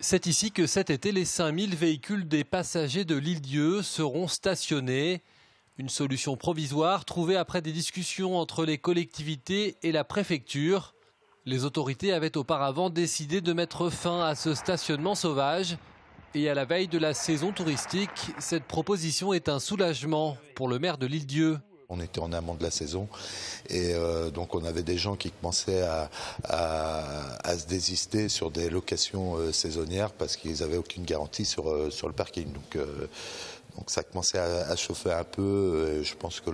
C'est ici que cet été, les 5000 véhicules des passagers de l'Île-Dieu seront stationnés. Une solution provisoire trouvée après des discussions entre les collectivités et la préfecture. Les autorités avaient auparavant décidé de mettre fin à ce stationnement sauvage. Et à la veille de la saison touristique, cette proposition est un soulagement pour le maire de l'Île-Dieu. On était en amont de la saison et donc on avait des gens qui commençaient à se désister sur des locations saisonnières parce qu'ils n'avaient aucune garantie sur le parking. Donc ça commençait à chauffer un peu. Je pense que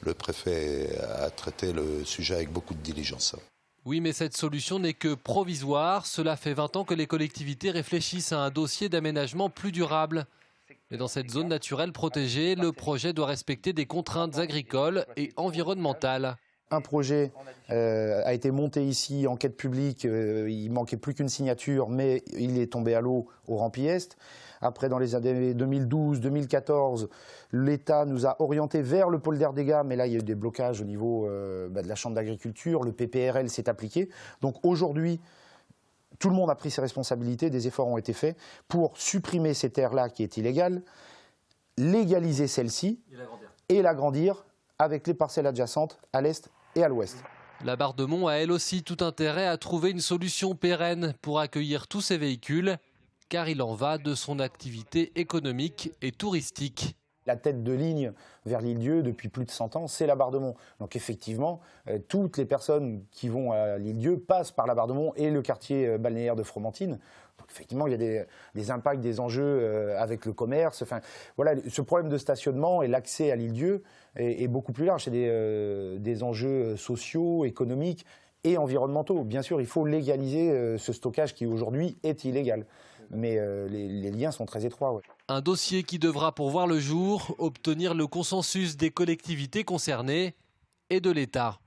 le préfet a traité le sujet avec beaucoup de diligence. Oui, mais cette solution n'est que provisoire. Cela fait 20 ans que les collectivités réfléchissent à un dossier d'aménagement plus durable. Mais dans cette zone naturelle protégée, le projet doit respecter des contraintes agricoles et environnementales. Un projet a été monté ici, enquête publique, il manquait plus qu'une signature, mais il est tombé à l'eau au Rampiest. Après, dans les années 2012-2014, l'État nous a orientés vers le pôle d'Erdega, mais là, il y a eu des blocages au niveau de la Chambre d'agriculture, le PPRL s'est appliqué. Donc aujourd'hui, tout le monde a pris ses responsabilités, des efforts ont été faits pour supprimer ces terres-là qui est illégales, légaliser celles-ci et l'agrandir avec les parcelles adjacentes à l'est et à l'ouest. La Bardemont a elle aussi tout intérêt à trouver une solution pérenne pour accueillir tous ces véhicules, car il en va de son activité économique et touristique. La tête de ligne vers l'Île-Dieu depuis plus de 100 ans, c'est la Bardemont. Donc effectivement, toutes les personnes qui vont à l'Île-Dieu passent par la Bardemont et le quartier balnéaire de Fromentine. Donc effectivement, il y a des impacts, des enjeux avec le commerce. Enfin, voilà, ce problème de stationnement et l'accès à l'Île-Dieu est beaucoup plus large. C'est des enjeux sociaux, économiques et environnementaux. Bien sûr, il faut légaliser ce stockage qui aujourd'hui est illégal. Mais les liens sont très étroits. Ouais. Un dossier qui devra pour voir le jour obtenir le consensus des collectivités concernées et de l'État.